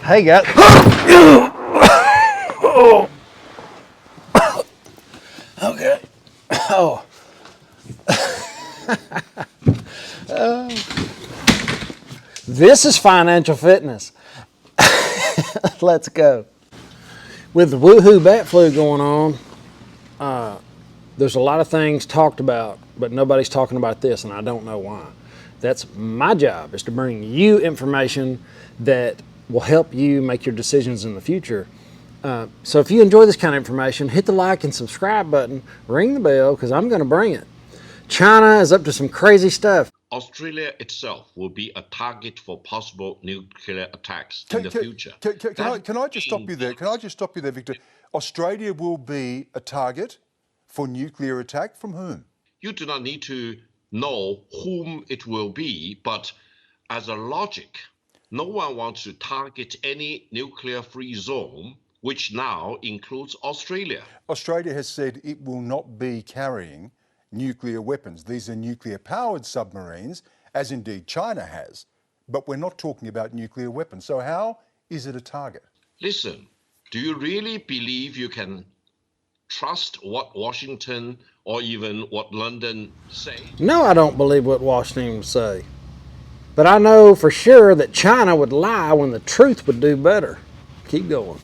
Hey guys. Okay. Oh. This is financial fitness. Let's go. With the woohoo bat flu going on, there's a lot of things talked about, but nobody's talking about this, and I don't know why. That's my job, is to bring you information that will help you make your decisions in the future. So if you enjoy this kind of information, hit the like and subscribe button, ring the bell, because I'm going to bring it. China is up to some crazy stuff. Australia itself will be a target for possible nuclear attacks in the future. Can I just stop you there? Can I just stop you there, Victor? Australia will be a target for nuclear attack from whom? You do not need to know whom it will be, but as a logic, no one wants to target any nuclear-free zone, which now includes Australia. Australia has said it will not be carrying nuclear weapons. These are nuclear-powered submarines, as indeed China has. But we're not talking about nuclear weapons. So how is it a target? Listen, do you really believe you can trust what Washington or even what London say? No, I don't believe what Washington would say. But I know for sure that China would lie when the truth would do better. Keep going.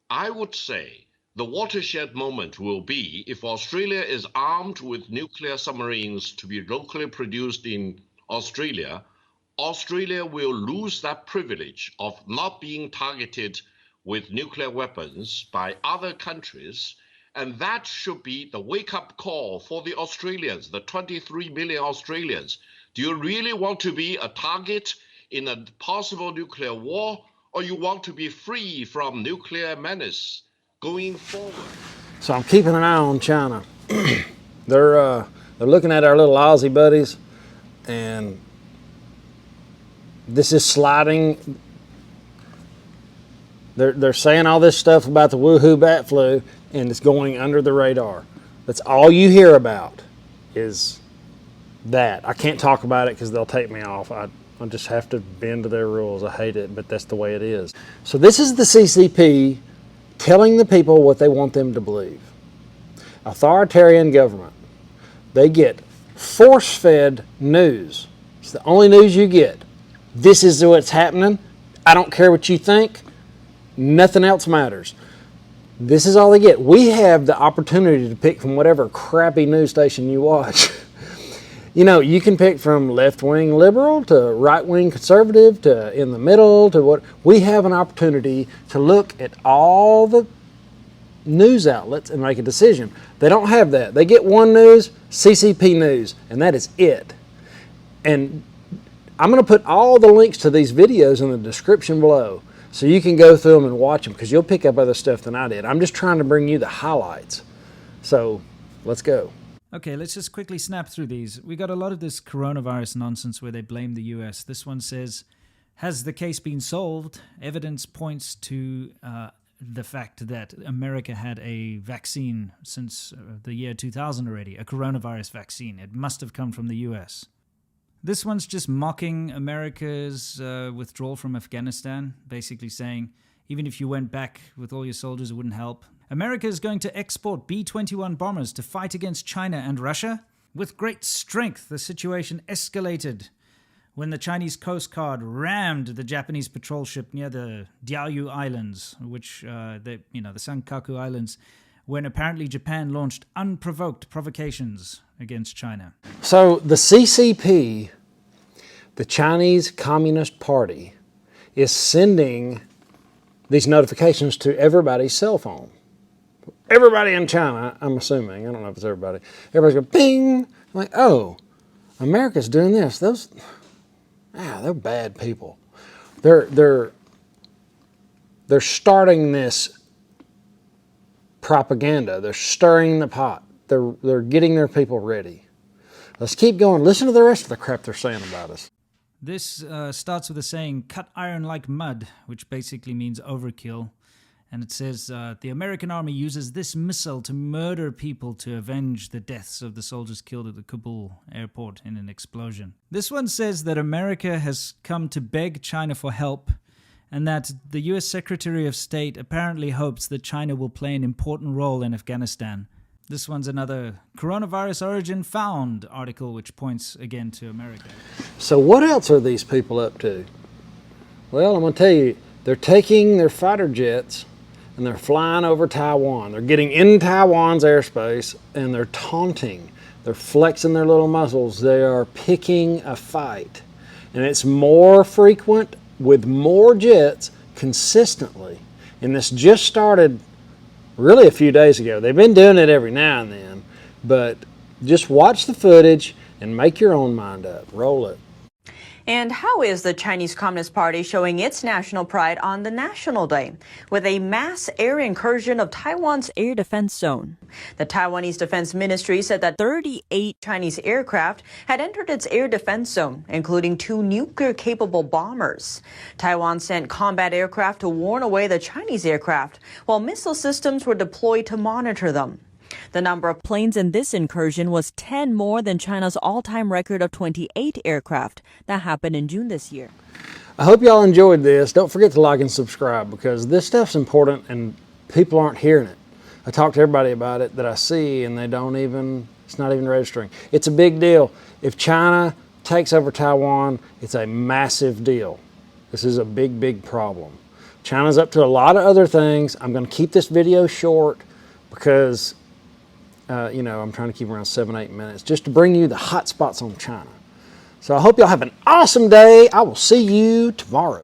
I would say the watershed moment will be if Australia is armed with nuclear submarines to be locally produced in Australia. Australia will lose that privilege of not being targeted with nuclear weapons by other countries. And that should be the wake-up call for the Australians, the 23 million Australians. Do you really want to be a target in a possible nuclear war, or you want to be free from nuclear menace going forward? So I'm keeping an eye on China. They're looking at our little Aussie buddies, and this is sliding. They're saying all this stuff about the woohoo bat flu, and it's going under the radar. That's all you hear about is that. I can't talk about it because they'll take me off. I just have to bend to their rules. I hate it, but that's the way it is. So this is the CCP telling the people what they want them to believe. Authoritarian government. They get force-fed news. It's the only news you get. This is what's happening. I don't care what you think. Nothing else matters. This is all they get. We have the opportunity to pick from whatever crappy news station you watch. You know, you can pick from left-wing liberal to right-wing conservative to in the middle to what. We have an opportunity to look at all the news outlets and make a decision. They don't have that. They get one news, CCP news, and that is it. And I'm going to put all the links to these videos in the description below, so you can go through them and watch them, because you'll pick up other stuff than I did. I'm just trying to bring you the highlights. So let's go. Okay, let's just quickly snap through these. We got a lot of this coronavirus nonsense where they blame the US. This one says, has the case been solved? Evidence points to the fact that America had a vaccine since the year 2000 already, a coronavirus vaccine. It must have come from the US. This one's just mocking America's withdrawal from Afghanistan, basically saying, even if you went back with all your soldiers, it wouldn't help. America is going to export B-21 bombers to fight against China and Russia. With great strength, the situation escalated when the Chinese Coast Guard rammed the Japanese patrol ship near the Diaoyu Islands, which, the Senkaku Islands, when apparently Japan launched unprovoked provocations against China. So the CCP, the Chinese Communist Party, is sending these notifications to everybody's cell phone. Everybody in China, I'm assuming, I don't know if it's everybody, everybody's going, ping! I'm like, oh, America's doing this. They're bad people. They're starting this propaganda. They're stirring the pot. They're getting their people ready. Let's keep going. Listen to the rest of the crap they're saying about us. This starts with a saying, cut iron like mud, which basically means overkill. And it says, the American army uses this missile to murder people to avenge the deaths of the soldiers killed at the Kabul airport in an explosion. This one says that America has come to beg China for help, and that the US Secretary of State apparently hopes that China will play an important role in Afghanistan. This one's another coronavirus origin found article, which points again to America. So what else are these people up to? Well, I'm going to tell you, they're taking their fighter jets and they're flying over Taiwan. They're getting in Taiwan's airspace and they're taunting. They're flexing their little muscles. They are picking a fight. And it's more frequent with more jets consistently. And this just started really a few days ago. They've been doing it every now and then, but just watch the footage and make your own mind up. Roll it. And how is the Chinese Communist Party showing its national pride on the National Day? With a mass air incursion of Taiwan's air defense zone. The Taiwanese Defense Ministry said that 38 Chinese aircraft had entered its air defense zone, including 2 nuclear-capable bombers. Taiwan sent combat aircraft to warn away the Chinese aircraft, while missile systems were deployed to monitor them. The number of planes in this incursion was 10 more than China's all-time record of 28 aircraft that happened in June this year. I hope y'all enjoyed this. Don't forget to like and subscribe because this stuff's important and people aren't hearing it. I talk to everybody about it that I see and it's not even registering. It's a big deal. If China takes over Taiwan, it's a massive deal. This is a big, big problem. China's up to a lot of other things. I'm going to keep this video short because I'm trying to keep around 7-8 minutes just to bring you the hot spots on China. So I hope y'all have an awesome day. I will see you tomorrow.